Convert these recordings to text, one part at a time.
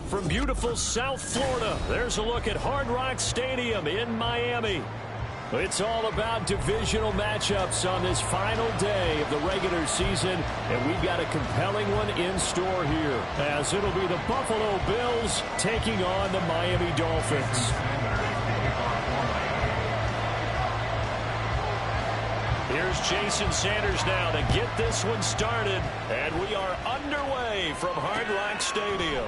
from beautiful South Florida, there's a look at Hard Rock Stadium in Miami. It's all about divisional matchups on this final day of the regular season, and we've got a compelling one in store here, as it'll be the Buffalo Bills taking on the Miami Dolphins. Here's Jason Sanders now to get this one started, and we are underway from Hard Rock Stadium.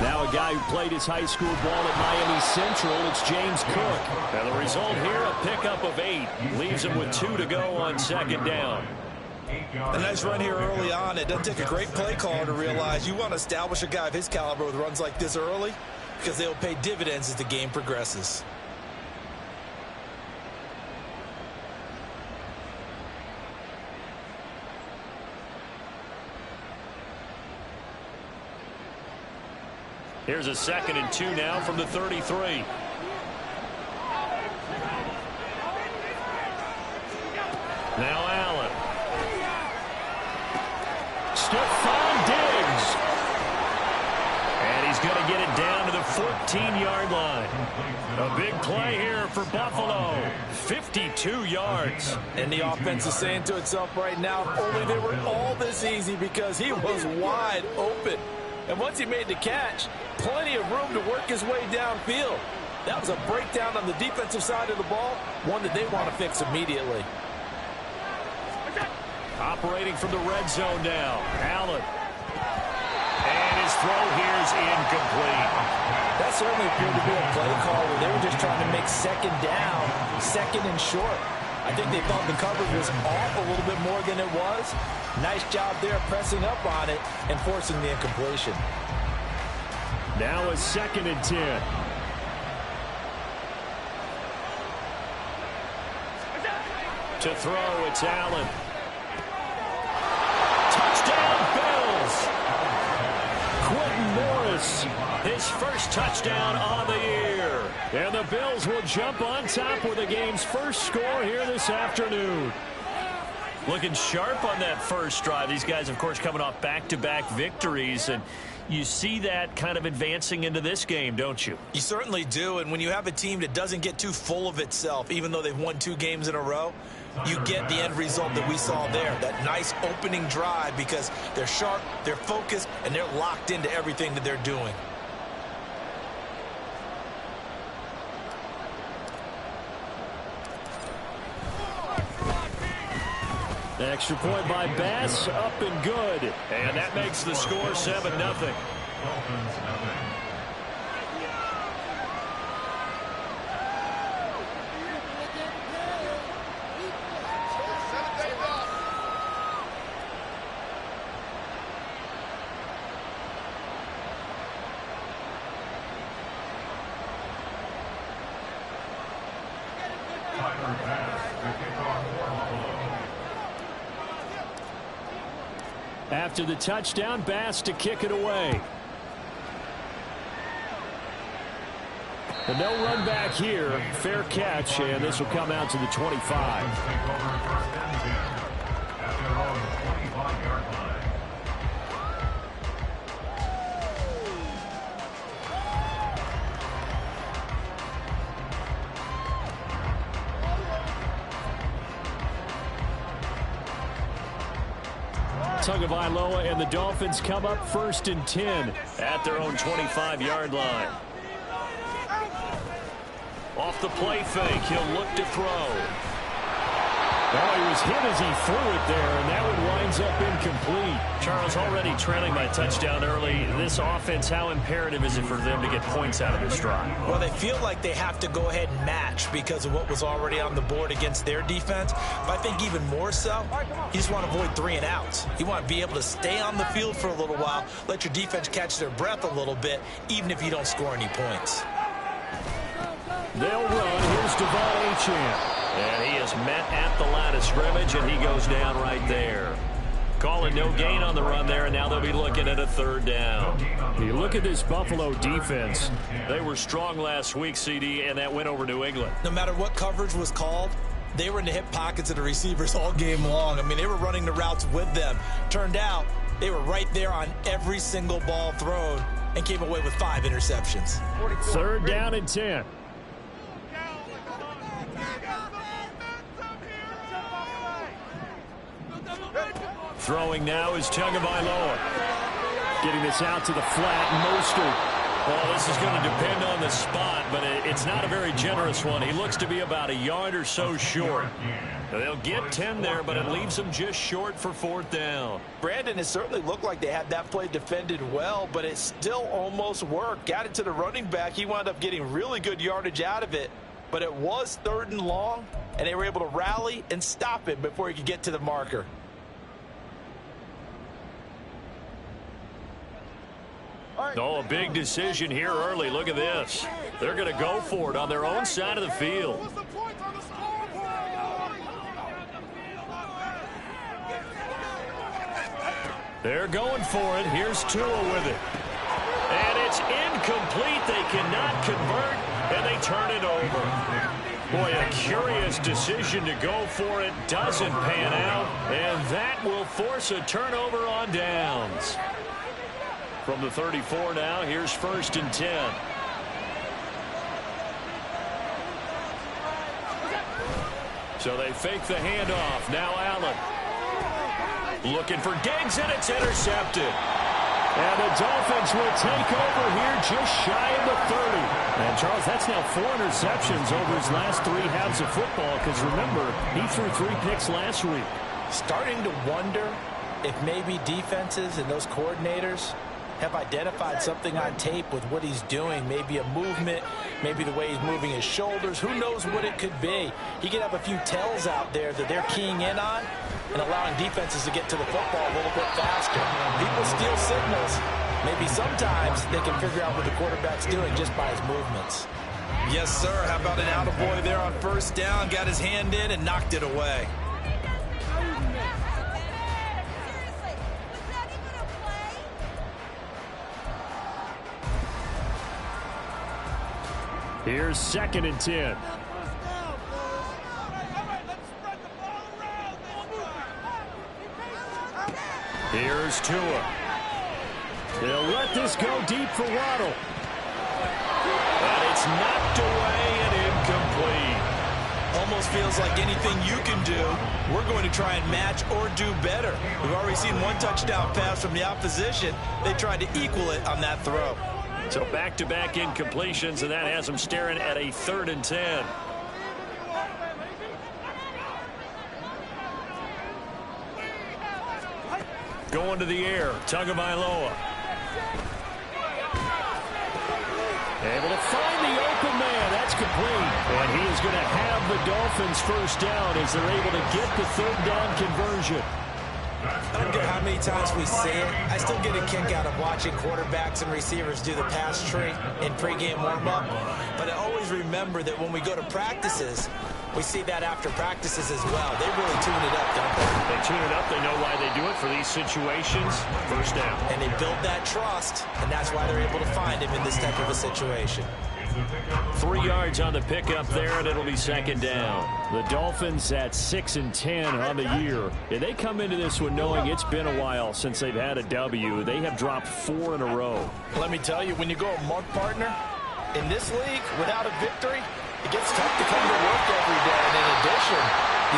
Now a guy who played his high school ball at Miami Central, it's James Cook. And the result here, a pickup of 8. Leaves him with 2 to go on second down. A nice run here early on. It doesn't take a great play caller to realize you want to establish a guy of his caliber with runs like this early, because they'll pay dividends as the game progresses. Here's a 2nd and 2 now from the 33. Now Allen. Stephon Diggs. And he's going to get it down to the 14-yard line. A big play here for Buffalo. 52 yards. And the offense is saying to itself right now, if only they were all this easy, because he was wide open. And once he made the catch, plenty of room to work his way downfield. That was a breakdown on the defensive side of the ball, one that they want to fix immediately. Operating from the red zone now, Allen. And his throw here is incomplete. That certainly appeared to be a play call where they were just trying to make second down, second and short. I think they thought the coverage was off a little bit more than it was. Nice job there pressing up on it and forcing the incompletion. Now a 2nd and 10. To throw, it's Allen. Touchdown, Bills! Quentin Morris, his first touchdown on the year. And the Bills will jump on top with the game's first score here this afternoon. Looking sharp on that first drive. These guys, of course, coming off back-to-back victories, and you see that kind of advancing into this game, don't you? You certainly do, and when you have a team that doesn't get too full of itself, even though they've won 2 games in a row, you get the end result that we saw there, that nice opening drive, because they're sharp, they're focused, and they're locked into everything that they're doing. Extra point by Bass, up and good. And that makes the score 7-0. After the touchdown, Bass to kick it away. The no run back here, fair catch, and this will come out to the 25. Tagovailoa and the Dolphins come up 1st and 10 at their own 25-yard line. Off the play fake, he'll look to throw. Oh, he was hit as he threw it there, and that one winds up incomplete. Charles, already trailing by touchdown early. This offense, how imperative is it for them to get points out of this drive? Well, they feel like they have to go ahead and match because of what was already on the board against their defense. But I think even more so, you just want to avoid 3 and outs. You want to be able to stay on the field for a little while, let your defense catch their breath a little bit, even if you don't score any points. They'll run. Here's Devon Achane. And he is met at the line of scrimmage, and he goes down right there. Calling no gain on the run there, and now they'll be looking at a 3rd down. You look at this Buffalo defense. They were strong last week, CD, and that went over New England. No matter what coverage was called, they were in the hip pockets of the receivers all game long. I mean, they were running the routes with them. Turned out, they were right there on every single ball thrown and came away with 5 interceptions. 3rd down and 10. Throwing now is Tagovailoa. Getting this out to the flat. Mostert. Well, this is going to depend on the spot, but it's not a very generous one. He looks to be about a yard or so short. They'll get 10 there, but it leaves them just short for 4th down. Brandon, it certainly looked like they had that play defended well, but it still almost worked. Got it to the running back. He wound up getting really good yardage out of it, but it was 3rd and long, and they were able to rally and stop it before he could get to the marker. Oh, a big decision here early. Look at this. They're going to go for it on their own side of the field. They're going for it. Here's Tua with it. And it's incomplete. They cannot convert, and they turn it over. Boy, a curious decision to go for it. Doesn't pan out, and that will force a turnover on downs. From the 34 now, here's 1st and 10. So they fake the handoff. Now Allen. Looking for Diggs, and it's intercepted. And the Dolphins will take over here just shy of the 30. And, Charles, that's now 4 interceptions over his last 3 halves of football, because, remember, he threw 3 picks last week. Starting to wonder if maybe defenses and those coordinators have identified something on tape with what he's doing. Maybe a movement, maybe the way he's moving his shoulders. Who knows what it could be? He could have a few tells out there that they're keying in on and allowing defenses to get to the football a little bit faster. People steal signals. Maybe sometimes they can figure out what the quarterback's doing just by his movements. Yes, sir. How about an attaboy there on 1st down? Got his hand in and knocked it away. Here's 2nd and 10. Here's Tua. They'll let this go deep for Waddle. And it's knocked away and incomplete. Almost feels like anything you can do, we're going to try and match or do better. We've already seen 1 touchdown pass from the opposition. They tried to equal it on that throw. So back-to-back incompletions, and that has them staring at a 3rd and 10. Going to the air, Tagovailoa. Able to find the open man. That's complete. And he is going to have the Dolphins 1st down as they're able to get the 3rd down conversion. I don't care how many times we say it. I still get a kick out of watching quarterbacks and receivers do the pass tree in pregame warm-up. But I always remember that when we go to practices, we see that after practices as well. They really tune it up, don't they? They tune it up. They know why they do it for these situations. 1st down. And they build that trust, and that's why they're able to find him in this type of a situation. 3 yards on the pickup there, and it'll be 2nd down. The Dolphins at 6 and 10 on the year. And they come into this one knowing it's been a while since they've had a W. They have dropped 4 in a row. Let me tell you, when you go a mark partner in this league without a victory, it gets tough to come to work every day. And in addition,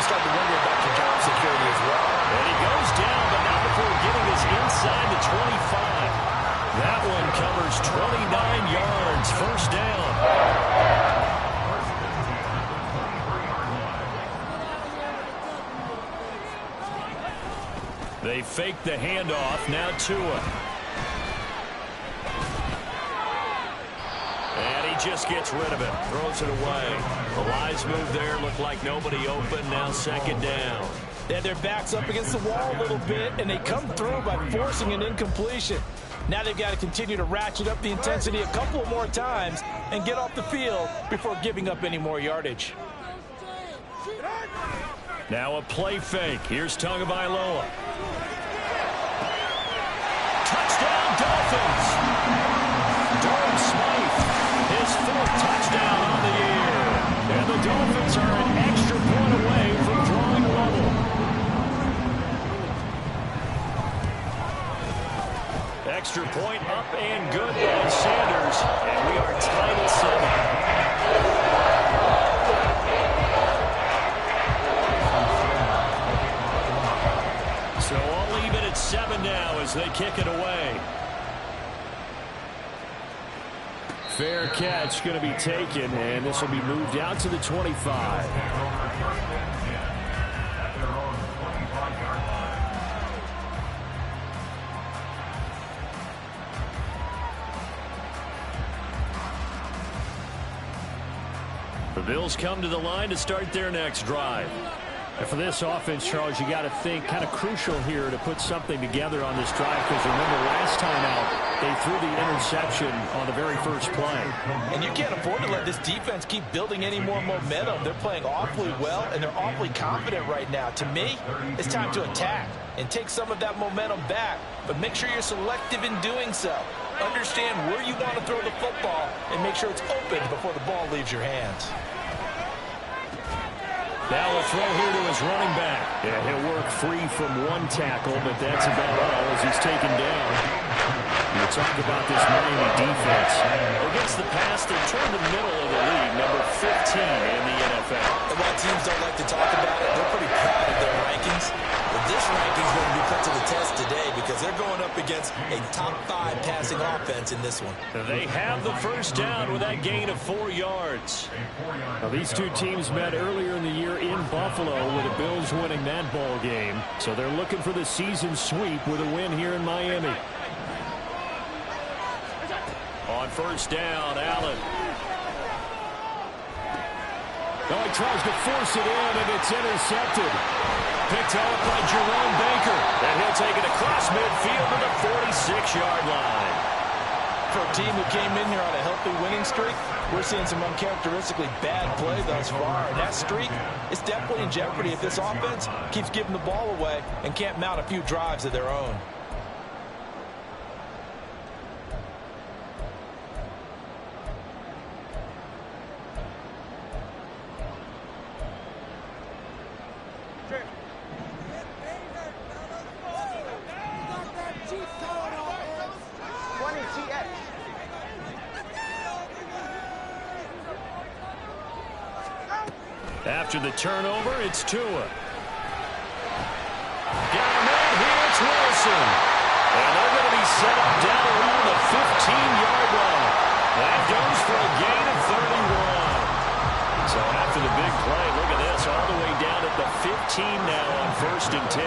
you start to wonder about your job security as well. And he goes down, but not before getting us inside the 25. That one covers 29 yards. 1st down. They fake the handoff. Now Tua. And he just gets rid of it. Throws it away. The Lions move there. Looked like nobody open. Now second down. They had their backs up against the wall a little bit, and they come through by forcing an incompletion. Now they've got to continue to ratchet up the intensity a couple of more times and get off the field before giving up any more yardage. Now a play fake. Here's Tagovailoa. Touchdown, Dolphins! Durham Smythe, his 4th touchdown on the year. And the Dolphins are an extra point away from drawing level. Extra point up and good by Sanders. And we are tied at 7. So all even at 7 now as they kick it away. Fair catch going to be taken, and this will be moved out to the 25. The Bills come to the line to start their next drive. And for this offense, Charles, you got to think kind of crucial here to put something together on this drive, because remember last time out they threw the interception on the very first play. And you can't afford to let this defense keep building any more momentum. They're playing awfully well, and they're awfully confident right now. To me, it's time to attack and take some of that momentum back, but make sure you're selective in doing so. Understand where you want to throw the football and make sure it's open before the ball leaves your hands. Now a throw here to his running back. Yeah, he'll work free from one tackle, but that's about all as he's taken down. You talk about this Miami defense. Against the pass, they're toward the middle of the league, number 15 in the NFL. And while teams don't like to talk about it, they're pretty proud of their rankings. But this ranking is going to be put to the test today because they're going up against a top 5 passing offense in this one. They have the first down with that gain of 4 yards. Now, these two teams met earlier in the year in Buffalo with the Bills winning that ball game. So they're looking for the season sweep with a win here in Miami. On first down, Allen. Oh, he tries to force it in, and it's intercepted. Picked up by Jerome Baker. And he'll take it across midfield to the 46-yard line. For a team that came in here on a healthy winning streak, we're seeing some uncharacteristically bad play thus far. And that streak is definitely in jeopardy if this offense keeps giving the ball away and can't mount a few drives of their own. After the turnover, it's Tua. Got a man here, it's Wilson. And they're going to be set up down around the 15-yard line. That goes for a gain of 31. So after the big play, look at this, all the way down at the 15 now on 1st and 10.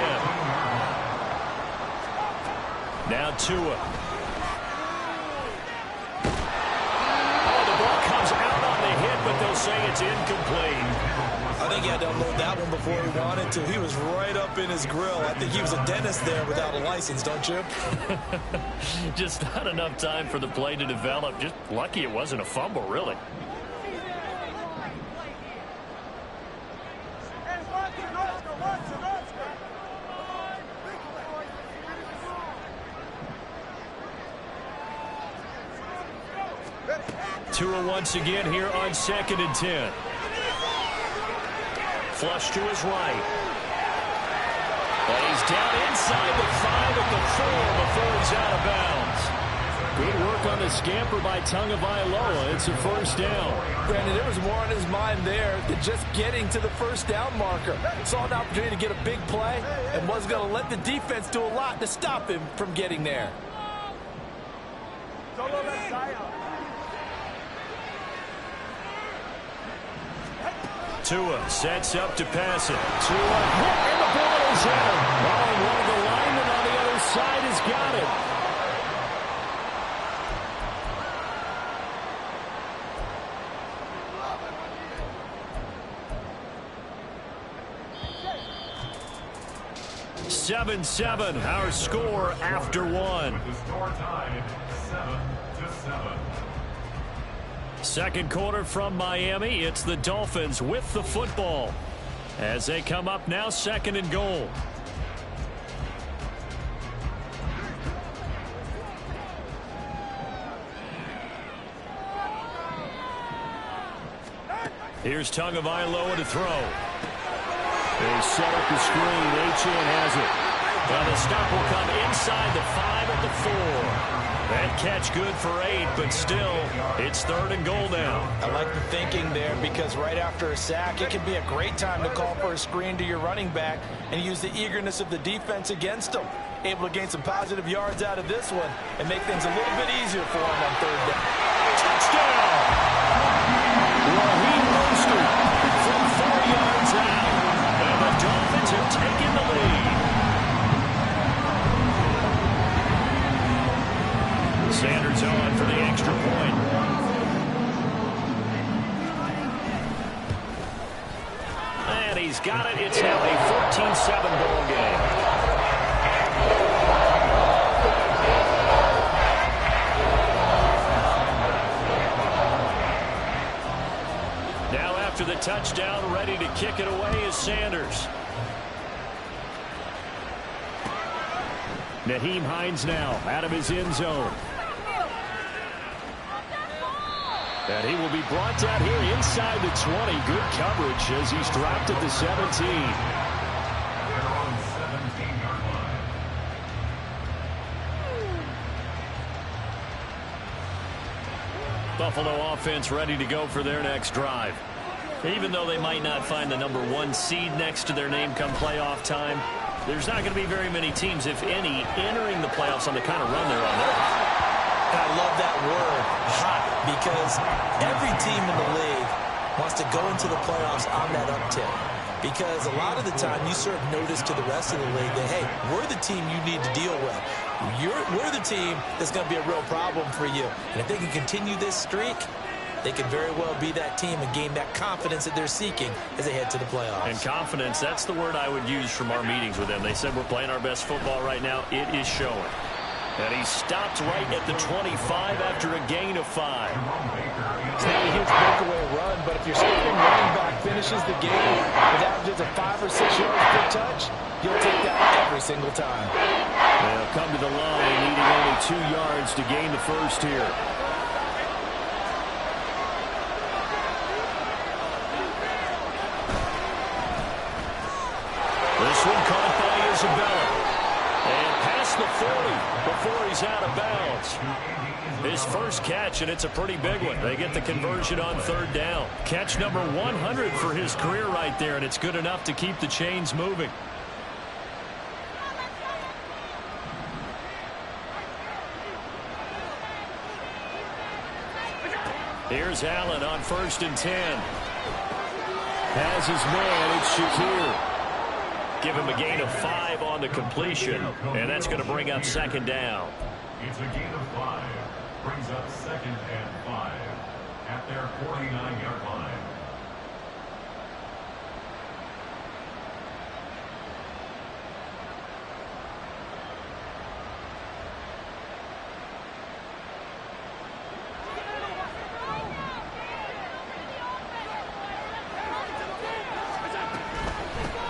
Now Tua. Oh, the ball comes out on the hit, but they'll say it's incomplete. I think he had to unload that one before he wanted to. He was right up in his grill. I think he was a dentist there without a license, don't you? Just not enough time for the play to develop. Just lucky it wasn't a fumble, really. Tua once again here on 2nd and 10. Flush to his right. And he's down inside the 5 at the 4 before he's out of bounds. Good work on the scamper by Tagovailoa. It's a first down. Brandon, there was more on his mind there than just getting to the first down marker. Saw an opportunity to get a big play and was going to let the defense do a lot to stop him from getting there. Tua sets up to pass it. Tua hit, and the ball is in. Oh, one of the linemen side has got it. Seven, our score after one. The score tied 7-7. Second quarter from Miami. It's the Dolphins with the football as they come up now, second and goal. Here's Tagovailoa to throw. They set up the screen. Achane has it. Well, the stop will come inside the 5 at the 4. That catch good for 8, but still, it's third and goal now. I like the thinking there because right after a sack, it can be a great time to call for a screen to your running back and use the eagerness of the defense against them. Able to gain some positive yards out of this one and make things a little bit easier for them on third down. Touchdown! Raheem Mostert from 4 yards out. And the Dolphins have taken the lead. Sanders on for the extra point. And he's got it. It's now a 14-7 ball game. Now after the touchdown, ready to kick it away is Sanders. Nyheim Hines now out of his end zone. And he will be brought down here inside the 20. Good coverage as he's dropped at the 17. They're on 17-yard line. Buffalo offense ready to go for their next drive. Even though they might not find the number 1 seed next to their name come playoff time, there's not going to be very many teams, if any, entering the playoffs on the kind of run they're on. They're hot. And I love that word, hot, because every team in the league wants to go into the playoffs on that uptick. Because a lot of the time you serve notice to the rest of the league that, hey, we're the team you need to deal with. We're the team that's going to be a real problem for you. And if they can continue this streak, they could very well be that team and gain that confidence that they're seeking as they head to the playoffs. And confidence, that's the word I would use from our meetings with them. They said we're playing our best football right now. It is showing. And he stopped right at the 25 after a gain of 5. It's not a huge breakaway run, but if your starting running back finishes the game with averages of 5 or 6 yards per touch, you'll take that every single time. They'll come to the line needing only 2 yards to gain the first here. This one caught by Isabella. And past the 40 before he's out of bounds. His first catch, and it's a pretty big one. They get the conversion on third down. Catch number 100 for his career right there, and it's good enough to keep the chains moving. Here's Allen on 1st and 10. Has his man, it's Shakir. Give him a gain of 5 on the completion, and that's going to bring up second down. It's a gain of 5. Brings up 2nd and 5 at their 49-yard line.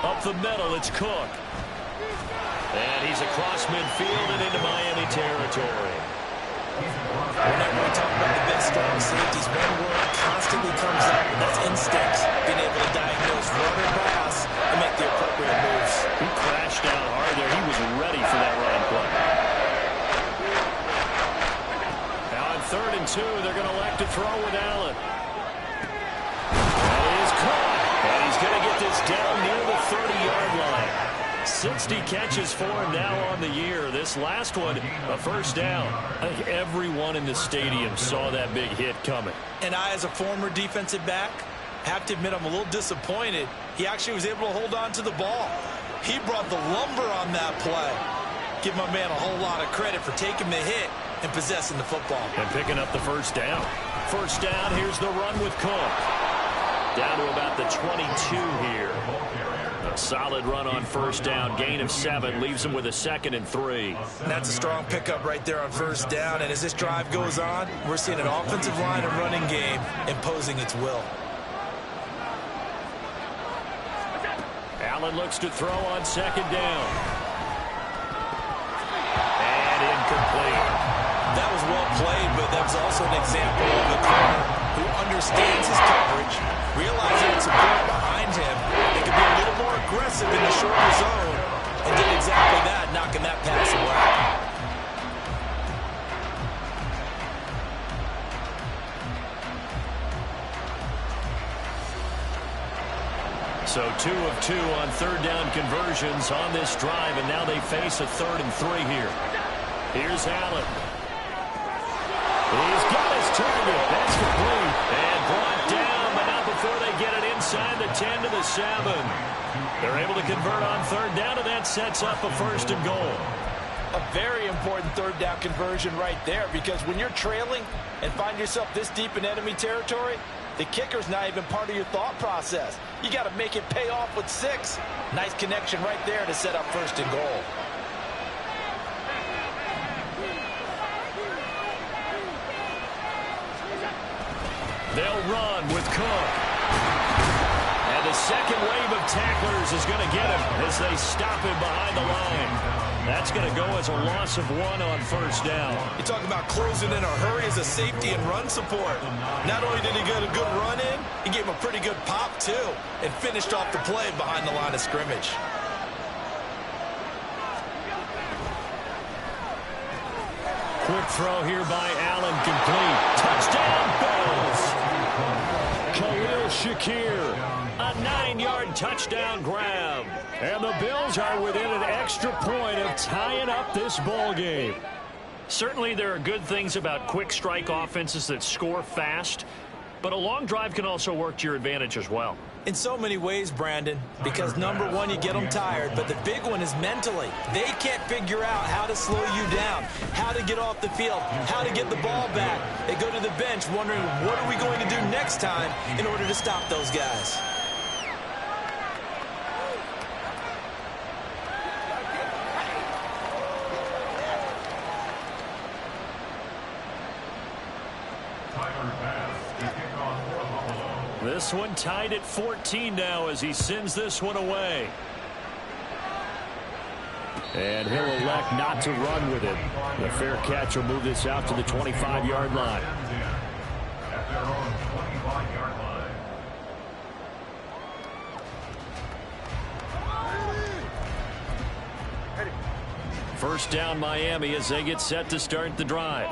Up the middle, it's Cook. And he's across midfield and into Miami territory. Whenever we talk about the best strong safeties, one word constantly comes up, and that's instincts. Being able to diagnose run or pass and make the appropriate moves. He crashed down hard there. He was ready for that running play. Now on 3rd and 2, they're going to elect to throw with Allen. That is caught. And he's going to get this down near the 30-yard line. 60 catches for him now on the year. This last one, a first down. I think everyone in the stadium saw that big hit coming. And I, as a former defensive back, have to admit I'm a little disappointed. He actually was able to hold on to the ball. He brought the lumber on that play. Give my man a whole lot of credit for taking the hit and possessing the football. And picking up the first down. First down, here's the run with Cook. Down to about the 22 here. A solid run on first down. Gain of 7 leaves him with a 2nd and 3. That's a strong pickup right there on first down. And as this drive goes on, we're seeing an offensive line and running game imposing its will. Allen looks to throw on 2nd down. And incomplete. That was well played, but that was also an example of a corner who understands his coverage, realizing it's support behind him. They could be a little more aggressive in the shorter zone, and did exactly that, knocking that pass away. So 2 of 2 on third down conversions on this drive, and now they face a 3rd and 3 here. Here's Allen. He's got his target. That's complete. And brought down, but not before they get it inside the 10 to the 7. They're able to convert on third down, and that sets up a 1st and goal. A very important third down conversion right there, because when you're trailing and find yourself this deep in enemy territory, the kicker's not even part of your thought process. You got to make it pay off with 6. Nice connection right there to set up 1st and goal. They'll run with Cook. And the second wave of tacklers is going to get him as they stop him behind the line. That's going to go as a loss of 1 on first down. You talk about closing in a hurry as a safety and run support. Not only did he get a good run in, he gave him a pretty good pop too, and finished off the play behind the line of scrimmage. Quick throw here by Allen, complete. Touchdown, Bills! Khalil Shakir, a 9-yard touchdown grab. And the Bills are within an extra point of tying up this ball game. Certainly there are good things about quick strike offenses that score fast, but a long drive can also work to your advantage as well. In so many ways, Brandon, because number one, you get them tired, but the big one is mentally. They can't figure out how to slow you down, how to get off the field, how to get the ball back. They go to the bench wondering, what are we going to do next time in order to stop those guys? This one tied at 14 now as he sends this one away. And he'll elect not to run with it. The fair catch will move this out to the 25-yard line. At their own 25-yard line. First down Miami as they get set to start the drive.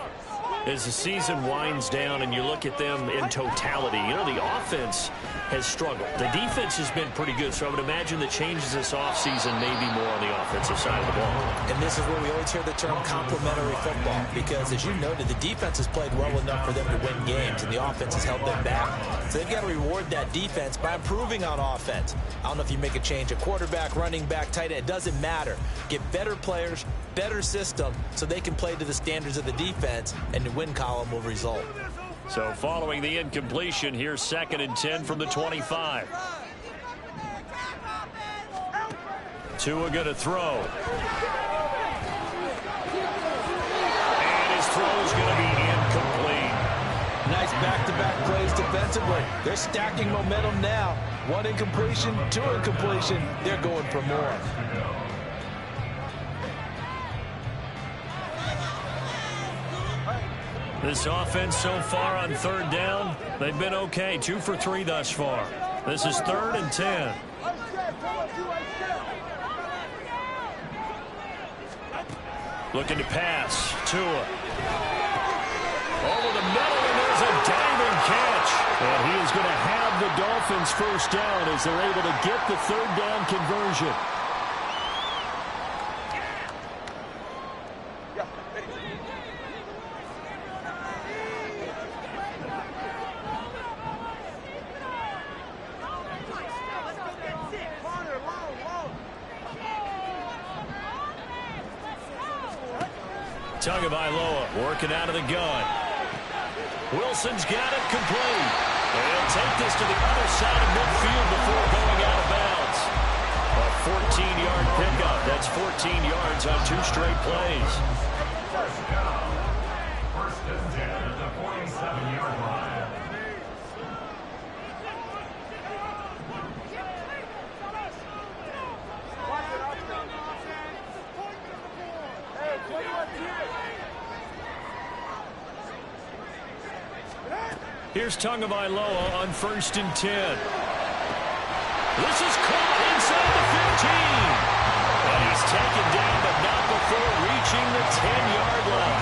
As the season winds down and you look at them in totality, you know, the offense has struggled. The defense has been pretty good, so I would imagine the changes this offseason may be more on the offensive side of the ball. And this is where we always hear the term complementary football, because as you noted, the defense has played well enough for them to win games, and the offense has held them back. So they've got to reward that defense by improving on offense. I don't know if you make a change, a quarterback, running back, tight end, it doesn't matter. Get better players, better system, so they can play to the standards of the defense, and the win column will result. So following the incompletion, here's 2nd and 10 from the 25. Tua going to throw. And his throw is going to be incomplete. Nice back-to-back plays defensively. They're stacking momentum now. 1 incompletion, 2 incompletion. They're going for more. This offense so far on third down, they've been okay. 2 for 3 thus far. This is 3rd and 10. Looking to pass. Tua. Over the middle, and there's a diving catch. And he is going to have the Dolphins first down as they're able to get the third down conversion. Tagovailoa working out of the gun. Wilson's got it complete. And he'll take this to the other side of midfield before going out of bounds. A 14-yard pickup. That's 14 yards on 2 straight plays. First down. First and 10 at the 47-yard line. Here's Tagovailoa on 1st and 10. This is caught inside the 15. And he's taken down, but not before reaching the 10-yard line.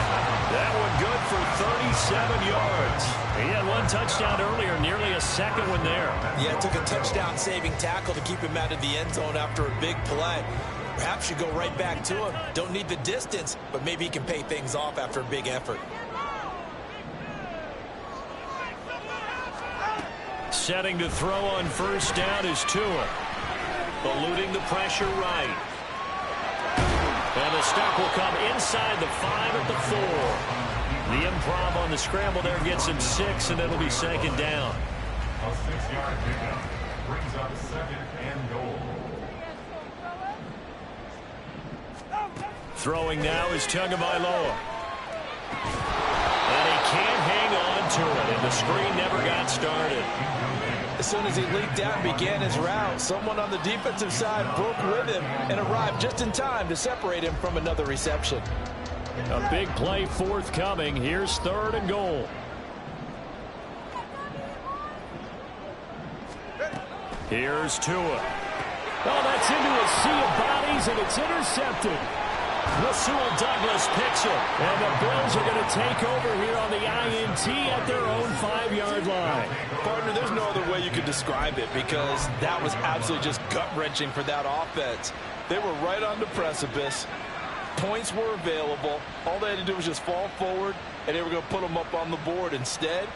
That one good for 37 yards. He had 1 touchdown earlier, nearly a second one there. Yeah, it took a touchdown-saving tackle to keep him out of the end zone after a big play. Perhaps you go right back to him. Don't need the distance, but maybe he can pay things off after a big effort. Setting to throw on 1st down is Tua. Eluding the pressure right. And the stop will come inside the 5 at the 4. The improv on the scramble there gets him 6, and it'll be 2nd down. A 6-yard pickup brings up 2nd and goal. Throwing now is Tagovailoa. And he can't hang on to it, and the screen never got started. As soon as he leaped out and began his route, someone on the defensive side broke with him and arrived just in time to separate him from another reception. A big play forthcoming. Here's 3rd and goal. Here's Tua. Oh, that's into a sea of bodies, and it's intercepted. Rasul Douglas picks it, and the Bills are going to take over here on the INT at their own 5-yard line. Partner, there's no other way you could describe it because that was absolutely just gut-wrenching for that offense. They were right on the precipice. Points were available. All they had to do was just fall forward, and they were going to put them up on the board. Instead,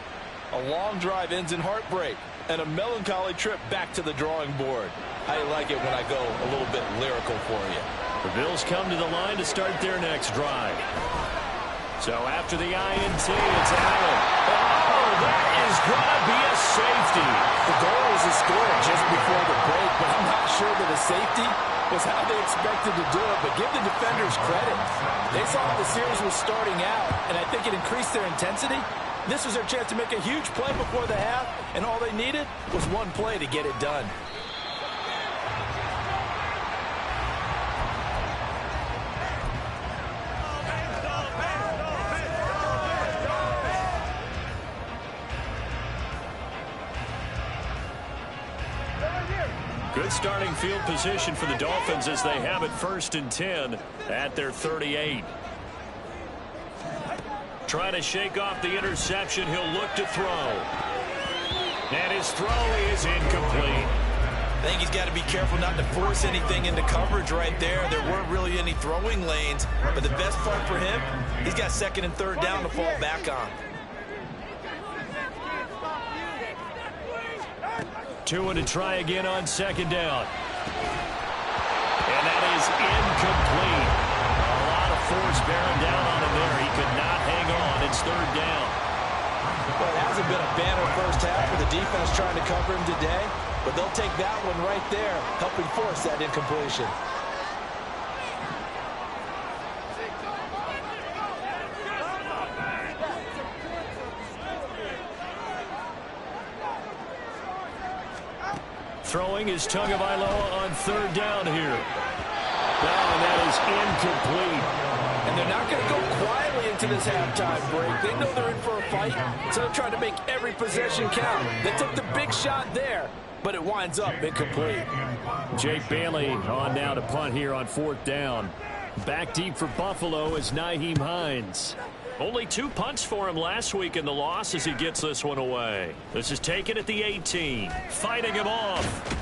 a long drive ends in heartbreak and a melancholy trip back to the drawing board. How you like it when I go a little bit lyrical for you? The Bills come to the line to start their next drive. So after the INT, it's Allen. Oh, that is going to be a safety. The goal was a score just before the break, but I'm not sure that a safety was how they expected to do it. But give the defenders credit. They saw how the series was starting out, and I think it increased their intensity. This was their chance to make a huge play before the half, and all they needed was 1 play to get it done. Good starting field position for the Dolphins as they have it 1st and 10 at their 38. Trying to shake off the interception. He'll look to throw. And his throw is incomplete. I think he's got to be careful not to force anything into coverage right there. There weren't really any throwing lanes, but the best part for him, he's got 2nd and 3rd down to fall back on. Tua to try again on 2nd down. And that is incomplete. A lot of force bearing down on him there. He could not hang on. It's 3rd down. Well, it hasn't been a banner first half for the defense trying to cover him today, but they'll take that one right there, helping force that incompletion. Throwing is Tagovailoa on 3rd down here. And that is incomplete. And they're not going to go quietly into this halftime break. They know they're in for a fight, so they're trying to make every possession count. They took the big shot there, but it winds up incomplete. Jake Bailey on now to punt here on 4th down. Back deep for Buffalo is Nyheim Hines. Only 2 punts for him last week in the loss as he gets this one away. This is taken at the 18. Fighting him off.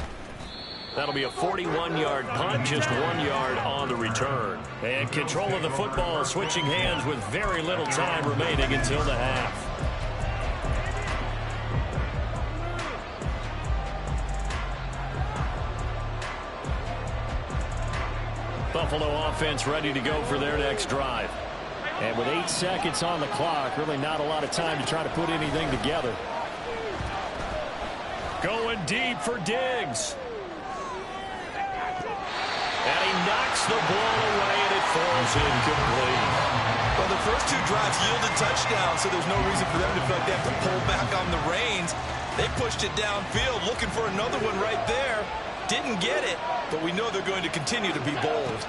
That'll be a 41-yard punt, just 1 yard on the return. And control of the football switching hands with very little time remaining until the half. Buffalo offense ready to go for their next drive. And with 8 seconds on the clock, really not a lot of time to try to put anything together. Going deep for Diggs. And he knocks the ball away, and it falls incomplete. Well, the first 2 drives yielded touchdowns, so there's no reason for them to feel like they have to pull back on the reins. They pushed it downfield, looking for another one right there. Didn't get it, but we know they're going to continue to be bold.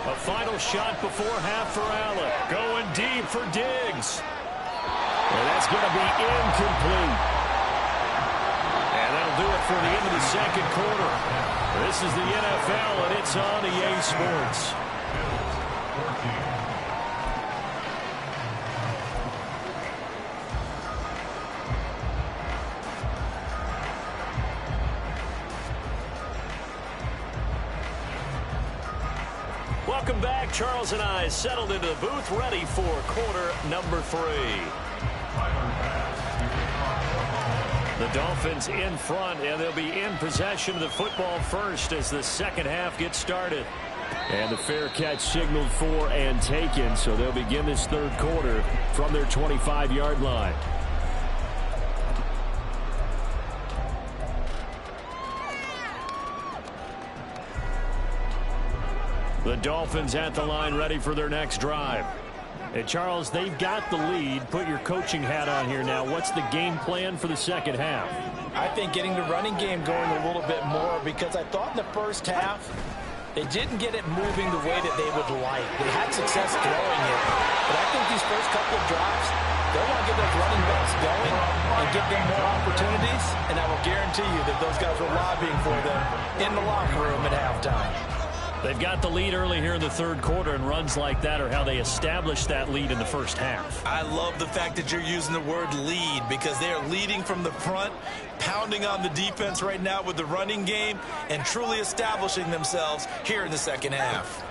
A final shot before half for Allen. Going deep for Diggs. And that's going to be incomplete. And that'll do it for the end of the second quarter. This is the NFL, and it's on EA Sports. Welcome back. Charles and I settled into the booth, ready for quarter number 3. The Dolphins in front, and they'll be in possession of the football first as the second half gets started. And the fair catch signaled for and taken, so they'll begin this third quarter from their 25-yard line. The Dolphins at the line, ready for their next drive. And Charles, they've got the lead. Put your coaching hat on here now. What's the game plan for the second half? I think getting the running game going a little bit more, because I thought in the first half they didn't get it moving the way that they would like. They had success throwing it, but I think these first couple of drives, they'll want to get those running backs going and give them more opportunities, and I will guarantee you that those guys were lobbying for them in the locker room at halftime. They've got the lead early here in the third quarter, and runs like that are how they established that lead in the first half. I love the fact that you're using the word lead, because they are leading from the front, pounding on the defense right now with the running game, and truly establishing themselves here in the second half.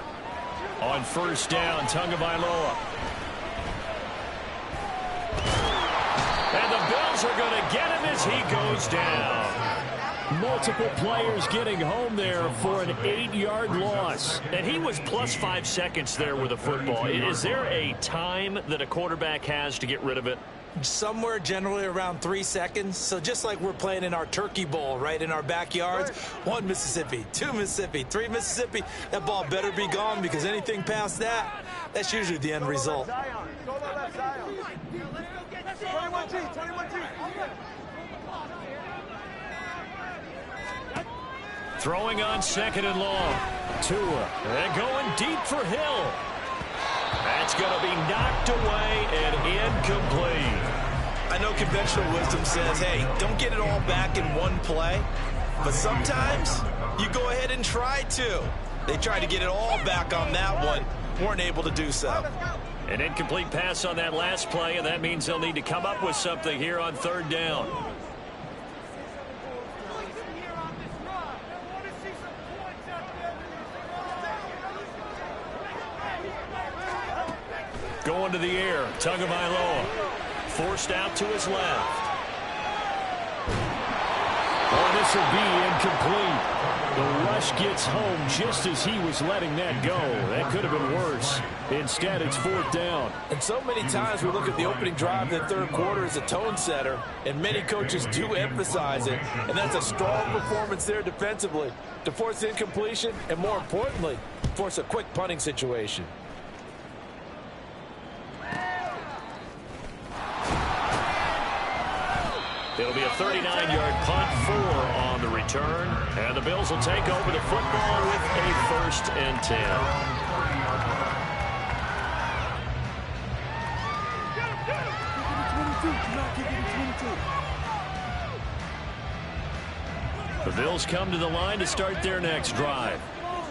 On first down, Tagovailoa. And the Bills are going to get him as he goes down. Multiple players getting home there for an 8-yard loss. And he was plus 5 seconds there with the football. Is there a time that a quarterback has to get rid of it? Somewhere generally around 3 seconds. So just like we're playing in our turkey bowl, right, in our backyards, 1 Mississippi, 2 Mississippi, 3 Mississippi, that ball better be gone, because anything past that, that's usually the end result. Throwing on second and long. Tua. And going deep for Hill. That's going to be knocked away and incomplete. I know conventional wisdom says, hey, don't get it all back in one play. But sometimes you go ahead and try to. They tried to get it all back on that one. Weren't able to do so. An incomplete pass on that last play, and that means they'll need to come up with something here on third down. Going to the air, Tagovailoa. Forced out to his left. Oh, this will be incomplete. The rush gets home just as he was letting that go. That could have been worse. Instead, it's fourth down. And so many times we look at the opening drive of the third quarter as a tone setter, and many coaches do emphasize it. And that's a strong performance there defensively to force incompletion and, more importantly, force a quick punting situation. It'll be a 39-yard punt, 4 on the return. And the Bills will take over the football with a 1st and 10. The Bills come to the line to start their next drive.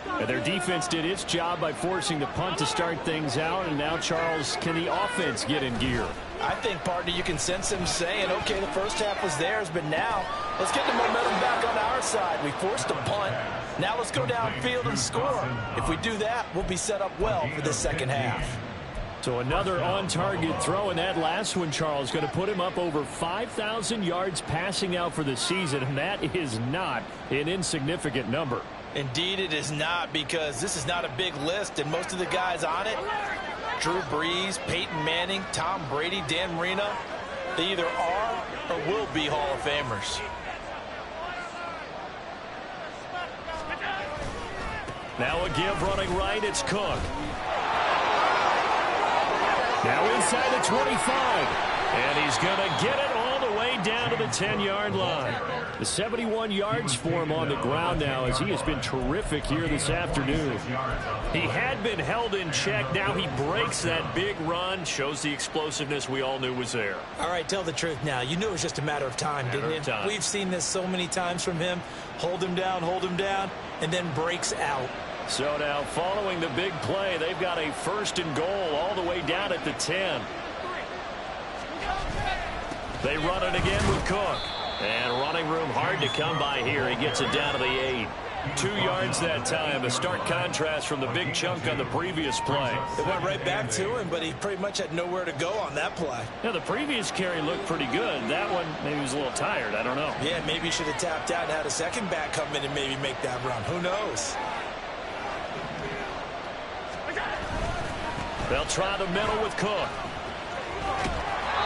And their defense did its job by forcing the punt to start things out. And now, Charles, can the offense get in gear? I think, partner, you can sense him saying, okay, the first half was theirs, but now let's get the momentum back on our side. We forced a punt. Now let's go downfield and score. If we do that, we'll be set up well for the second half. So another on-target throw, and that last one, Charles, going to put him up over 5,000 yards passing out for the season, and that is not an insignificant number. Indeed it is not, because this is not a big list, and most of the guys on it Drew Brees, Peyton Manning, Tom Brady, Dan Marino, they either are or will be Hall of Famers. Now a give running right, it's Cook. Now inside the 25. And he's going to get it all the way down to the 10-yard line. The 71 yards for him on the ground now, as he has been terrific here this afternoon. He had been held in check. Now he breaks that big run. Shows the explosiveness we all knew was there. All right, tell the truth now. You knew it was just a matter of time, didn't you? We've seen this so many times from him. Hold him down, and then breaks out. So now following the big play, they've got a 1st and goal all the way down at the 10. They run it again with Cook. And running room hard to come by here. He gets it down to the 8. 2 yards that time. A stark contrast from the big chunk on the previous play. It went right back to him, but he pretty much had nowhere to go on that play. Yeah, the previous carry looked pretty good. That one, maybe he was a little tired. I don't know. Yeah, maybe he should have tapped out and had a second back come in and maybe make that run. Who knows? They'll try the middle with Cook.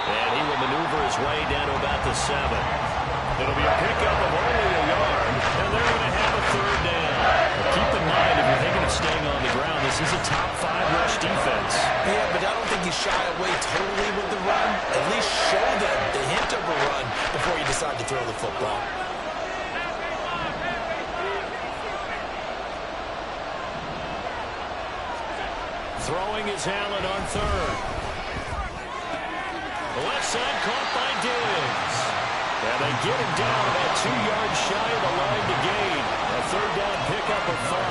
And he will maneuver his way down to about the 7. It'll be a pickup of only a yard, and they're going to have a 3rd down. But keep in mind, if you're thinking of staying on the ground, this is a top 5 rush defense. Yeah, but I don't think you shy away totally with the run. At least show them the hint of a run before you decide to throw the football. Throwing is Allen on 3rd. The left side caught by Diggs. And they get him down about 2 yards shy of the line to gain. A 3rd down pickup of 5.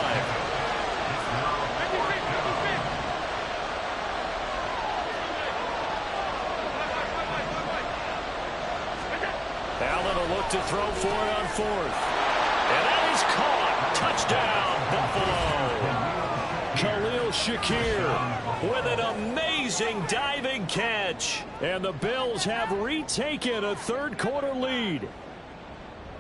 Allen will look to throw for it on 4th. And that is caught. Touchdown, Buffalo. Khalil Shakir with an amazing diving catch. And the Bills have retaken a 3rd quarter lead.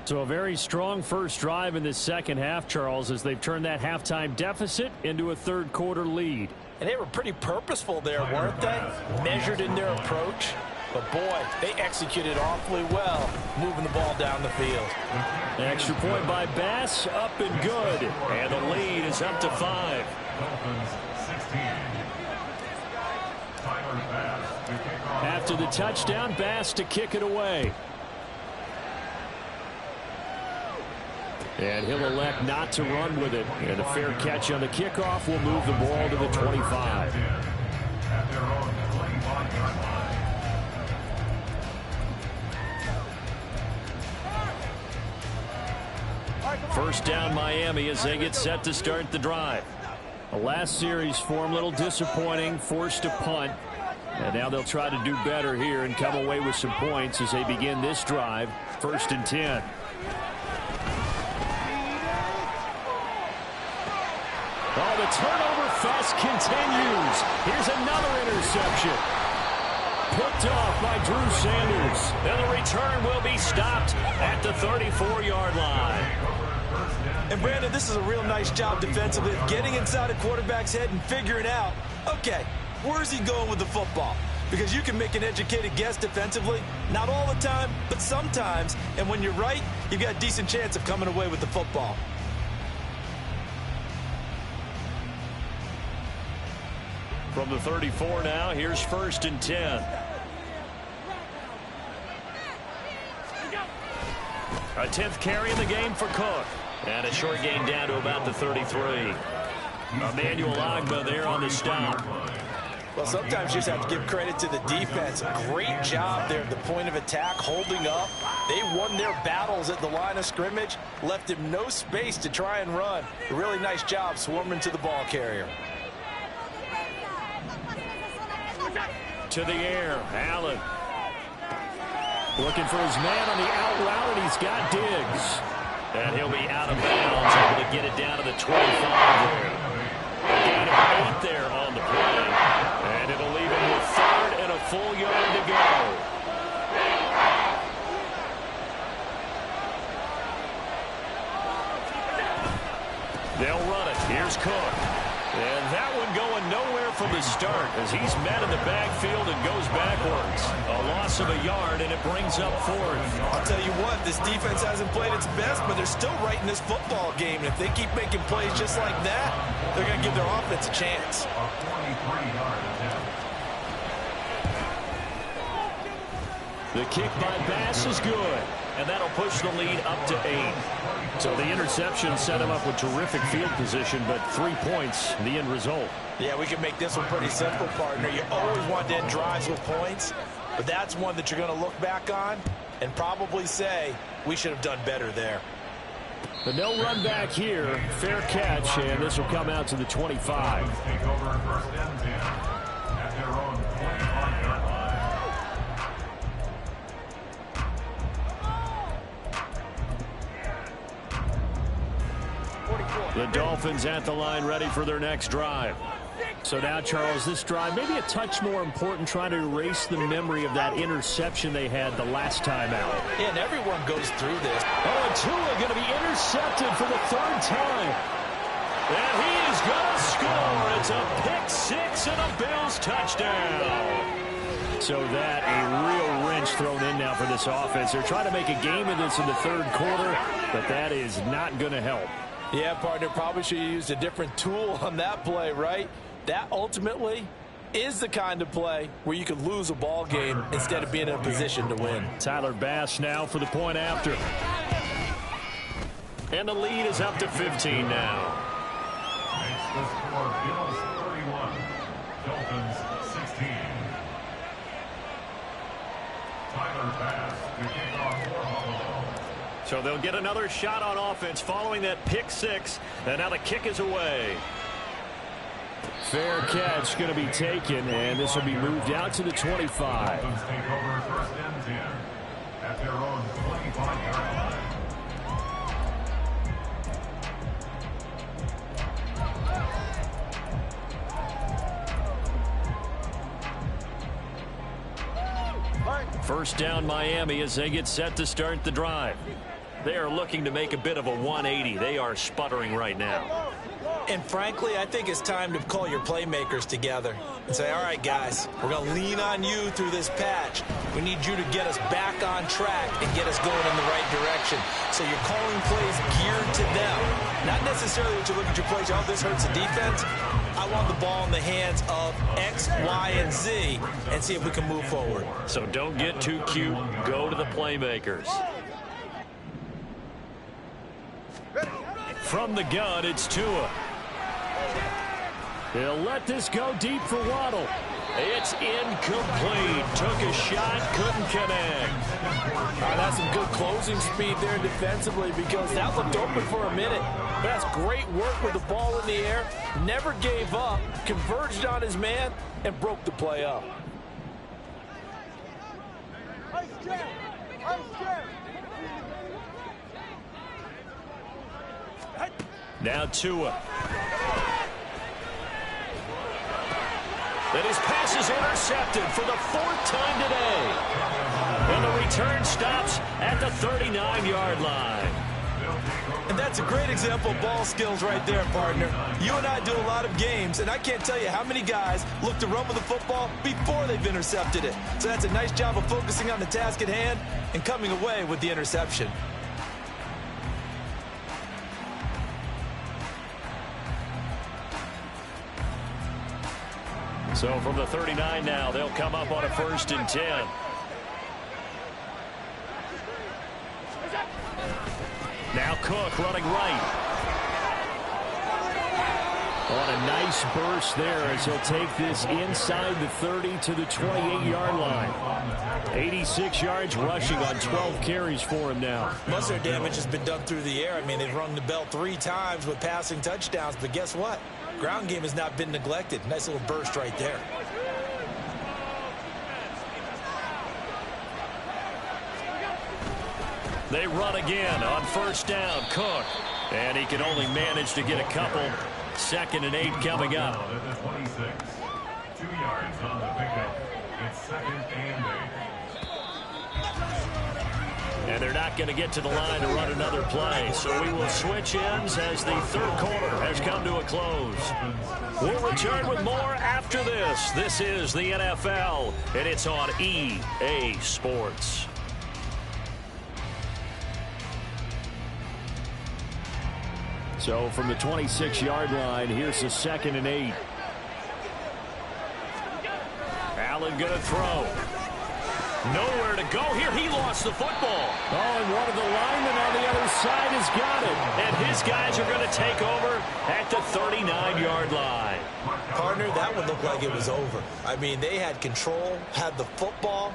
So a very strong first drive in this second half, Charles, as they've turned that halftime deficit into a 3rd quarter lead. And they were pretty purposeful there, weren't they? Measured in their approach. But, boy, they executed awfully well, moving the ball down the field. Extra point by Bass, up and good. And the lead is up to 5. Dolphins 16. Tyler Bass to kick off. After the touchdown, Bass to kick it away. And he'll elect not to run with it. And a fair catch on the kickoff will move the ball to the 25. At their own 25-yard line. First down Miami as they get set to start the drive. The last series for them a little disappointing, forced to punt. And now they'll try to do better here and come away with some points as they begin this drive. 1st and 10. Oh, the turnover fest continues. Here's another interception. Picked off by Drew Sanders. And the return will be stopped at the 34-yard line. And, Brandon, this is a real nice job defensively of getting inside a quarterback's head and figuring out, okay, where's he going with the football? Because you can make an educated guess defensively. Not all the time, but sometimes. And when you're right, you've got a decent chance of coming away with the football. From the 34 now, here's 1st and 10. A 10th carry in the game for Cook. And a short gain down to about the 33. Emmanuel Ogbah there on the stop. Well, sometimes you just have to give credit to the defense. Great job there at the point of attack, holding up. They won their battles at the line of scrimmage, left him no space to try and run. A really nice job swarming to the ball carrier. To the air, Allen. Looking for his man on the out route, and he's got Diggs. And he'll be out of bounds, able to get it down to the 25 there. Gain of 8 there on the play. And it'll leave him with 3rd and a full yard to go. They'll run it. Here's Cook. And that one going nowhere from the start as he's met in the backfield and goes backwards. A loss of a yard, and it brings up fourth. I'll tell you what, this defense hasn't played its best, but they're still right in this football game. And if they keep making plays just like that, they're going to give their offense a chance. A 23-yard attempt. The kick by Bass is good, and that'll push the lead up to 8. So the interception set him up with terrific field position, but 3 points, the end result. Yeah, we can make this one pretty simple, partner. You always want to end drives with points, but that's one that you're going to look back on and probably say, we should have done better there. But no run back here. Fair catch, and this will come out to the 25. Take over first and 10 at their own 25-yard line. The Dolphins at the line ready for their next drive. So now, Charles, this drive maybe a touch more important, trying to erase the memory of that interception they had the last time out. Yeah, and everyone goes through this. Oh, and Tua going to be intercepted for the 3rd time. And he is going to score. It's a pick 6 and a Bills touchdown. So that a real wrench thrown in now for this offense. They're trying to make a game of this in the 3rd quarter, but that is not going to help. Yeah, partner, probably should have used a different tool on that play, right? That ultimately is the kind of play where you could lose a ball game instead of being in a position to win. Tyler Bass now for the point after. And the lead is up to 15 now. Makes the score Bills 31, Dolphins 16. Tyler Bass to kick off for Buffalo. So they'll get another shot on offense following that pick 6. And now the kick is away. Fair catch going to be taken, and this will be moved out to the 25. Dolphins take over first and 10 at their own 25-yard line. First down Miami as they get set to start the drive. They are looking to make a bit of a 180. They are sputtering right now. And frankly, I think it's time to call your playmakers together and say, all right, guys, we're going to lean on you through this patch. We need you to get us back on track and get us going in the right direction. So you're calling plays geared to them. Not necessarily what you look at your plays, oh, this hurts the defense. I want the ball in the hands of X, Y, and Z and see if we can move forward. So don't get too cute. Go to the playmakers. From the gun, it's Tua. He'll let this go deep for Waddle. It's incomplete. Took a shot, couldn't connect. That's some good closing speed there defensively because that looked open for a minute. But that's great work with the ball in the air. Never gave up, converged on his man, and broke the play up. Now Tua. And his pass is intercepted for the 4th time today. And the return stops at the 39-yard line. And that's a great example of ball skills right there, partner. You and I do a lot of games, and I can't tell you how many guys look to run with the football before they've intercepted it. So that's a nice job of focusing on the task at hand and coming away with the interception. So from the 39 now, they'll come up on a 1st and 10. Now Cook running right. On a nice burst there as he'll take this inside the 30 to the 28-yard line. 86 yards rushing on 12 carries for him now. Most of their damage has been done through the air. I mean, they've rung the bell 3 times with passing touchdowns, but guess what? Ground game has not been neglected. Nice little burst right there. They run again on 1st down. Cook. And he can only manage to get a couple. 2nd and 8 coming up. At the 26. 2 yards on the pickup. It's 2nd and 8. And they're not going to get to the line to run another play. So we will switch ends as the third quarter has come to a close. We'll return with more after this. This is the NFL, and it's on EA Sports. So from the 26-yard line, here's the 2nd and 8. Allen going to throw. Nowhere to go here. He lost the football. Oh, and one of the linemen on the other side has got it. And his guys are going to take over at the 39-yard line. Partner, that one looked like it was over. I mean, they had control, had the football,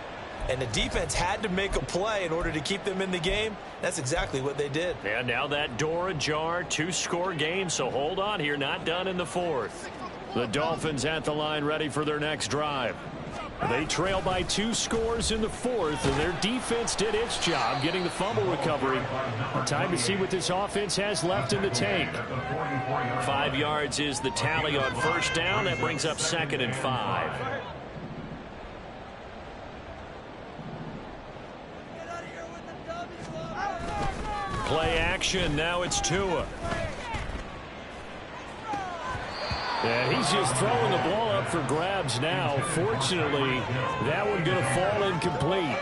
and the defense had to make a play in order to keep them in the game. That's exactly what they did. And now that door ajar, 2-score game, so hold on here. Not done in the 4th. The Dolphins at the line ready for their next drive. They trail by 2 scores in the 4th, and their defense did its job getting the fumble recovery. Time to see what this offense has left in the tank. 5 yards is the tally on first down. That brings up 2nd and 5. Play action. Now it's Tua. Yeah, he's just throwing the ball up for grabs now. Fortunately, that one going to fall incomplete.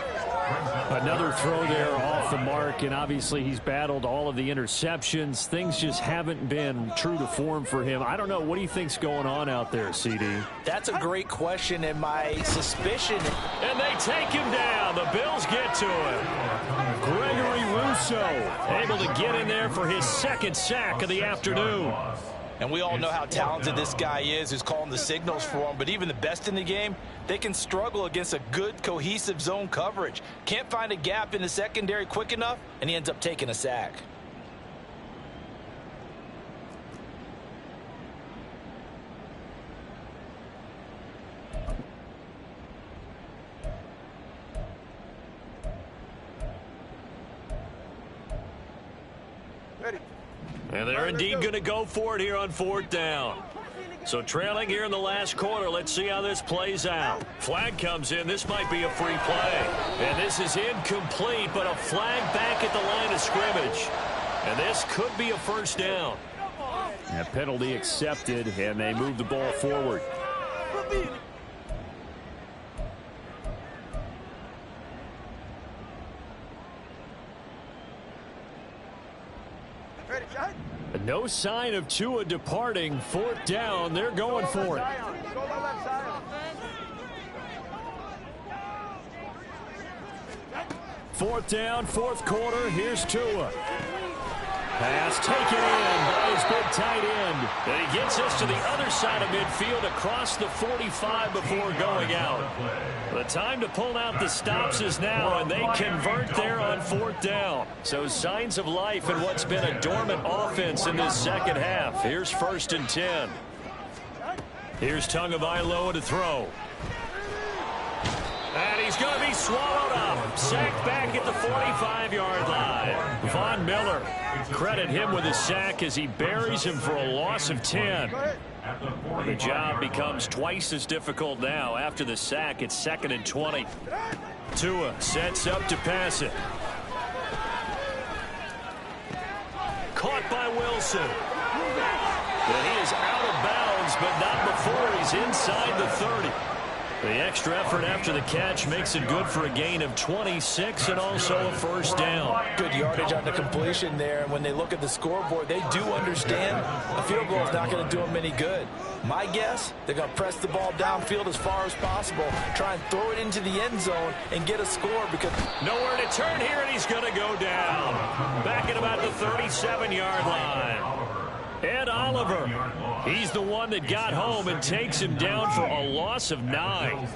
Another throw there off the mark, and obviously he's battled all of the interceptions. Things just haven't been true to form for him. I don't know. What do you think's going on out there, CD? That's a great question, and my suspicion. And they take him down. The Bills get to him. Gregory Rousseau able to get in there for his 2nd sack of the afternoon. And we all know how talented this guy is who's calling the signals for him. But even the best in the game, they can struggle against a good, cohesive zone coverage. Can't find a gap in the secondary quick enough, and he ends up taking a sack. And they're indeed going to go for it here on 4th down. So trailing here in the last quarter. Let's see how this plays out. Flag comes in. This might be a free play. And this is incomplete, but a flag back at the line of scrimmage. And this could be a first down. A penalty accepted, and they move the ball forward. No sign of Tua departing. 4th down. They're going for it. Fourth down, 4th quarter. Here's Tua. Pass taken in by his big tight end. And he gets us to the other side of midfield across the 45 before going out. The time to pull out the stops is now, and they convert there on 4th down. So signs of life in what's been a dormant offense in this second half. Here's 1st and 10. Here's Tagovailoa to throw. And he's going to be swallowed up. Sacked back at the 45-yard line. Von Miller, credit him with a sack as he buries him for a loss of 10. The job becomes twice as difficult now. After the sack, it's 2nd and 20. Tua sets up to pass it. Caught by Wilson. And he is out of bounds, but not before he's inside the 30. The extra effort after the catch makes it good for a gain of 26 and also a first down. Good yardage on the completion there. And when they look at the scoreboard, they do understand a field goal is not going to do them any good. My guess, they're going to press the ball downfield as far as possible, try and throw it into the end zone and get a score because nowhere to turn here, and he's going to go down. Back at about the 37-yard line. Ed Oliver, he's the one that got home and takes him down for a loss of 9.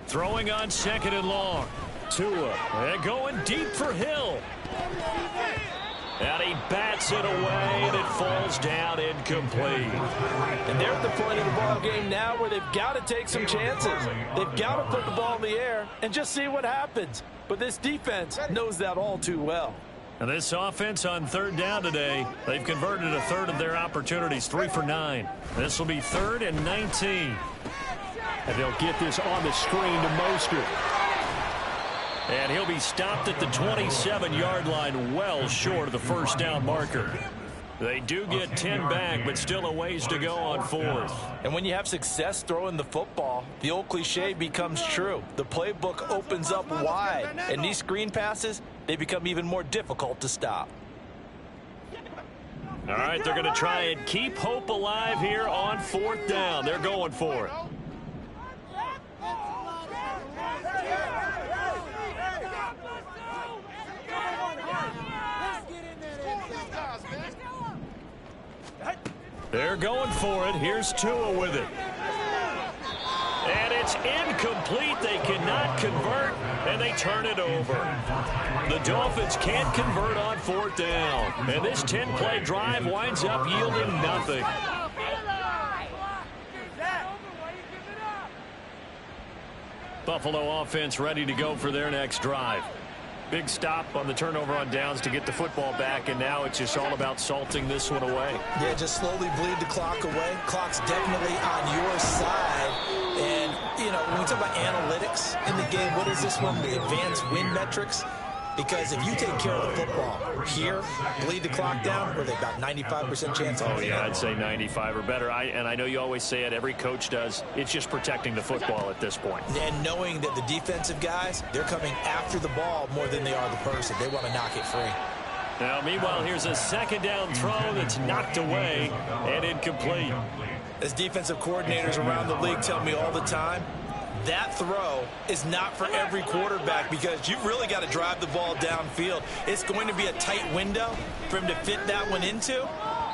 Throwing on 2nd and long. Tua, and going deep for Hill. And he bats it away, and it falls down incomplete. And they're at the point of the ball game now where they've got to take some chances. They've got to put the ball in the air and just see what happens. But this defense knows that all too well. And this offense on 3rd down today, they've converted a third of their opportunities, 3 for 9. This will be 3rd and 19. And they'll get this on the screen to Mostert. And he'll be stopped at the 27-yard line, well short of the first down marker. They do get 10 back, but still a ways to go on fourth. And when you have success throwing the football, the old cliche becomes true. The playbook opens up wide, and these screen passes, they become even more difficult to stop. All right, they're going to try and keep hope alive here on fourth down. They're going for it. They're going for it. Here's Tua with it. And it's incomplete. They cannot convert, and they turn it over. The Dolphins can't convert on fourth down. And this 10-play drive winds up yielding nothing. Buffalo offense ready to go for their next drive. Big stop on the turnover on downs to get the football back, and now it's just all about salting this one away. Yeah, just slowly bleed the clock away. Clock's definitely on your side. And, you know, when we talk about analytics in the game, what is this one? The advanced win metrics? Because if you take care of the football here, bleed the clock down, or they got 95% chance of yeah, I'd say 95 or better. And I know you always say it, every coach does. It's just protecting the football at this point. And knowing that the defensive guys, they're coming after the ball more than they are the person. They want to knock it free. Now, meanwhile, here's a second down throw that's knocked away and incomplete. As defensive coordinators around the league tell me all the time, that throw is not for every quarterback because you've really got to drive the ball downfield. It's going to be a tight window for him to fit that one into.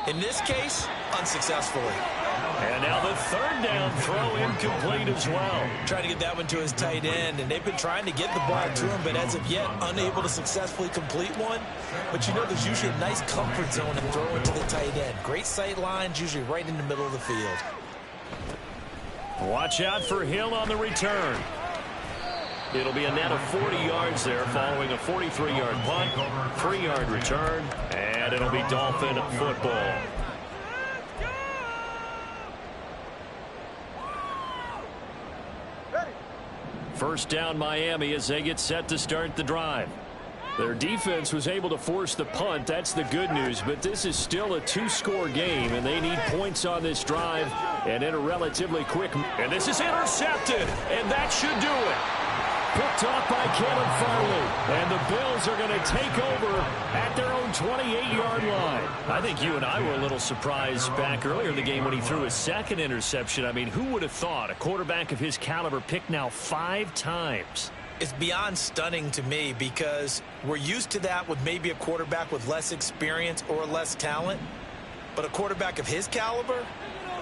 In this case, unsuccessfully. And now the third down throw incomplete as well. Trying to get that one to his tight end, and they've been trying to get the ball to him, but as of yet, unable to successfully complete one. But you know there's usually a nice comfort zone in throwing to the tight end. Great sight lines, usually right in the middle of the field. Watch out for Hill on the return. It'll be a net of 40 yards there following a 43-yard punt, 3-yard return, and it'll be Dolphin football. First down Miami as they get set to start the drive. Their defense was able to force the punt. That's the good news. But this is still a two-score game, and they need points on this drive and in a relatively quick. And this is intercepted, and that should do it. Picked off by Caleb Farley. And the Bills are going to take over at their own 28-yard line. I think you and I were a little surprised back earlier in the game when he threw his second interception. I mean, who would have thought a quarterback of his caliber picked now 5 times? It's beyond stunning to me because we're used to that with maybe a quarterback with less experience or less talent. But a quarterback of his caliber,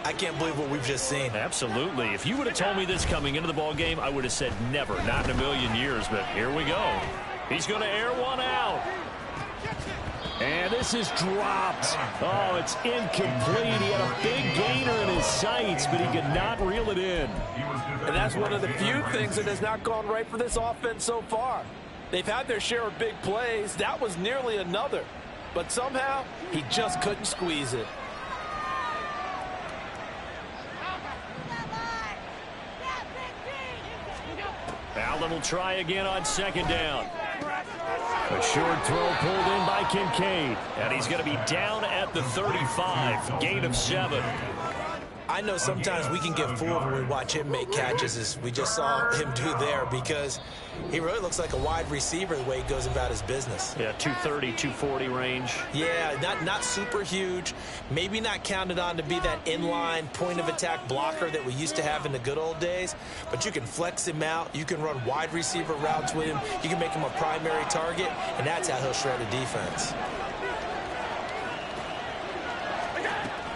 I can't believe what we've just seen. Absolutely. If you would have told me this coming into the ball game, I would have said never, not in a million years. But here we go. He's going to air one out. And this is dropped. Oh, it's incomplete. He had a big gainer in his sights, but he could not reel it in. And that's one of the few things that has not gone right for this offense so far. They've had their share of big plays. That was nearly another. But somehow, he just couldn't squeeze it. Allen will try again on second down. A short throw pulled in by Kincaid. And he's going to be down at the 35. Gain of 7. I know sometimes we can get fooled when we watch him make catches, as we just saw him do there, because he really looks like a wide receiver the way he goes about his business. Yeah, 230, 240 range. Yeah, not super huge. Maybe not counted on to be that inline point-of-attack blocker that we used to have in the good old days, but you can flex him out. You can run wide receiver routes with him. You can make him a primary target, and that's how he'll shred a defense.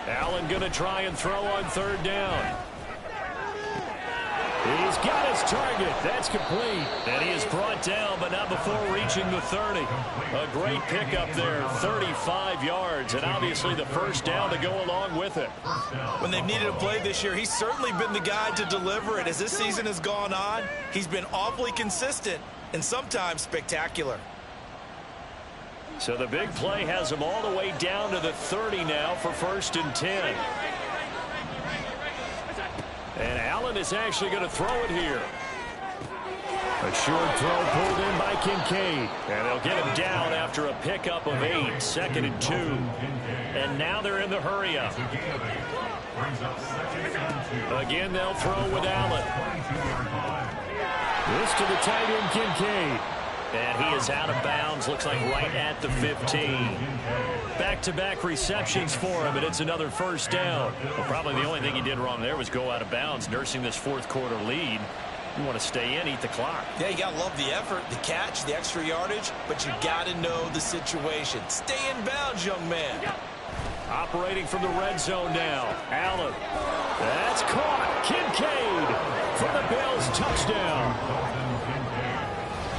Allen going to try and throw on third down. He's got his target. That's complete. And he is brought down, but not before reaching the 30. A great pickup there, 35 yards, and obviously the first down to go along with it. When they've needed a play this year, he's certainly been the guy to deliver it. As this season has gone on, he's been awfully consistent and sometimes spectacular. So the big play has him all the way down to the 30 now for 1st and 10. And Allen Allen is actually going to throw it here. A short throw pulled in by Kincaid. And they'll get him down after a pickup of 8. 2nd and 2. And now they're in the hurry up. Again, they'll throw with Allen. This to the tight end, Kincaid. And he is out of bounds. Looks like right at the 15. Back-to-back receptions for him, and it's another first down. Well, probably the only thing he did wrong there was go out of bounds, nursing this fourth quarter lead. You want to stay in, eat the clock. Yeah, you got to love the effort, the catch, the extra yardage, but you got to know the situation. Stay in bounds, young man. Operating from the red zone now. Allen. That's caught. Kincaid for the Bills. Touchdown.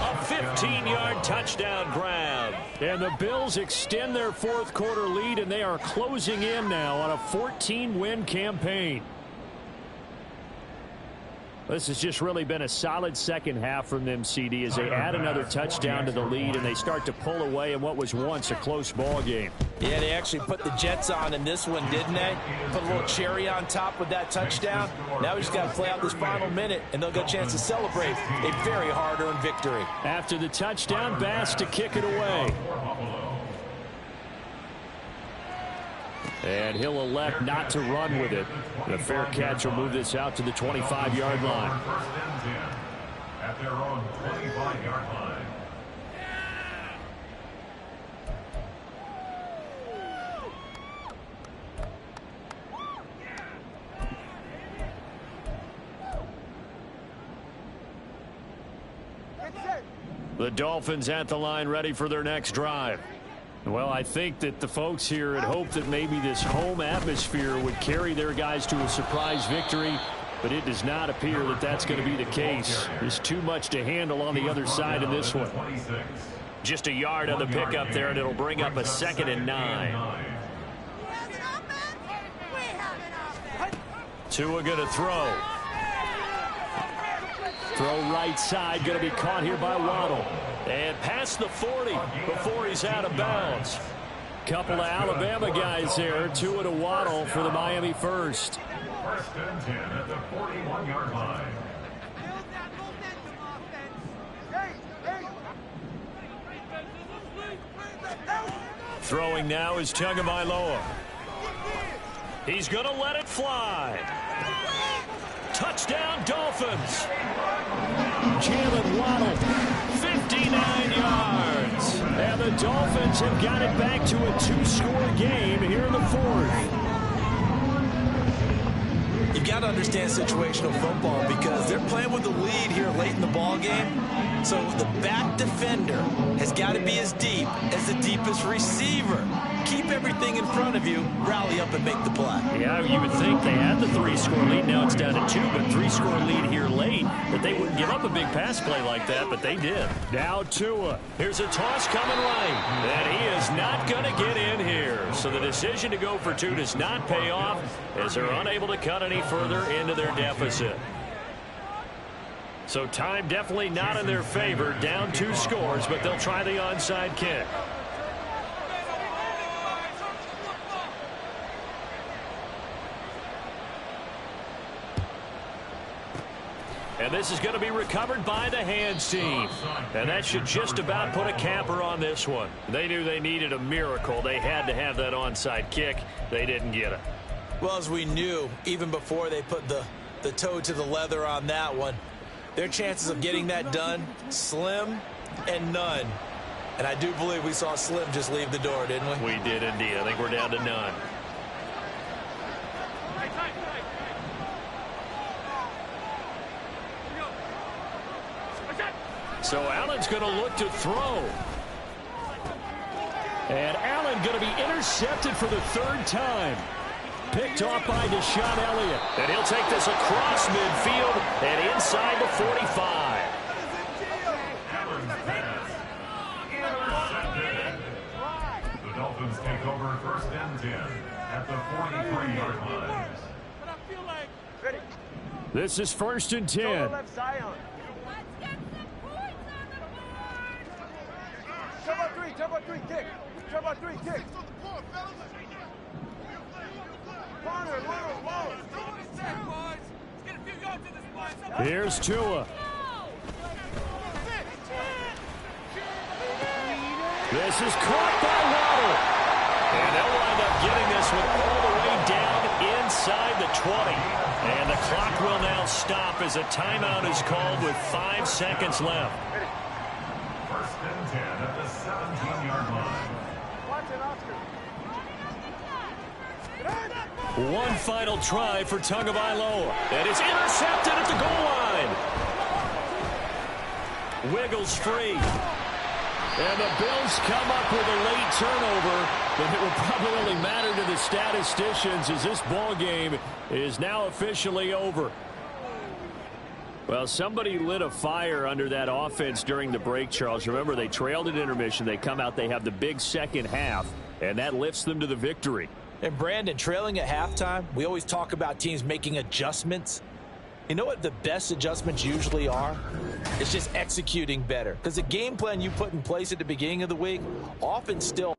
A 15-yard touchdown grab. And the Bills extend their fourth quarter lead, and they are closing in now on a 14-win campaign. This has just really been a solid second half from them, CD, as they add another touchdown to the lead and they start to pull away in what was once a close ball game. Yeah, they actually put the Jets on in this one, didn't they? Put a little cherry on top with that touchdown. Now we just got to play out this final minute, and they'll get a chance to celebrate a very hard-earned victory. After the touchdown, Bass to kick it away. And he'll elect not to run with it. The fair catch will move this out to the 25-yard line. First and 10 at their own 25-yard line. The Dolphins at the line, ready for their next drive. Well, I think that the folks here had hoped that maybe this home atmosphere would carry their guys to a surprise victory, but it does not appear that that's going to be the case. There's too much to handle on the other side of this one. Just a yard on the pickup there, and it'll bring up a 2nd and 9. Tua going to throw. Throw right side, going to be caught here by Waddle. And past the 40 before he's out of bounds. Couple of Alabama guys there. Tua to Waddle for the Miami first. First and 10 at the 41-yard line. Throwing now is Tagovailoa. He's going to let it fly. Touchdown, Dolphins. Jalen Waddle, 59 yards. And the Dolphins have got it back to a 2-score game here in the fourth. You've got to understand situational football because they're playing with the lead here late in the ball game. So the back defender has got to be as deep as the deepest receiver. Keep everything in front of you, rally up and make the play. Yeah, you would think they had the 3-score lead. Now it's down to 2, but 3-score lead here late, that they wouldn't give up a big pass play like that, but they did. Now Tua. Here's a toss coming right, and he is not going to get in here. So the decision to go for 2 does not pay off as they're unable to cut any further into their deficit. So time definitely not in their favor. Down 2 scores, but they'll try the onside kick. And this is going to be recovered by the hands team. And that should just about put a capper on this one. They knew they needed a miracle. They had to have that onside kick. They didn't get it. Well, as we knew, even before they put the toe to the leather on that one, their chances of getting that done, slim and none. And I do believe we saw Slim just leave the door, didn't we? We did indeed. I think we're down to none. So Allen's going to look to throw. And Allen going to be intercepted for the 3rd time. Picked off by Deshaun Elliott. And he'll take this across midfield and inside the 45. The Dolphins take over first and 10 at the 43-yard line. This is 1st and 10. Trouble 3, kick. Trouble 3, kick. Corner, whoa. Here's Tua. This is caught by Waddle. And they'll wind up getting this one all the way down inside the 20. And the clock will now stop as a timeout is called with 5 seconds left. First and 10 at the 17-yard line. One final try for Tagovailoa. And it's intercepted at the goal line. Wiggles free. And the Bills come up with a late turnover, but it will probably only matter to the statisticians as this ball game is now officially over. Well, somebody lit a fire under that offense during the break, Charles. Remember, they trailed at intermission. They come out, they have the big second half, and that lifts them to the victory. And Brandon, trailing at halftime, we always talk about teams making adjustments. You know what the best adjustments usually are? It's just executing better. Because the game plan you put in place at the beginning of the week often still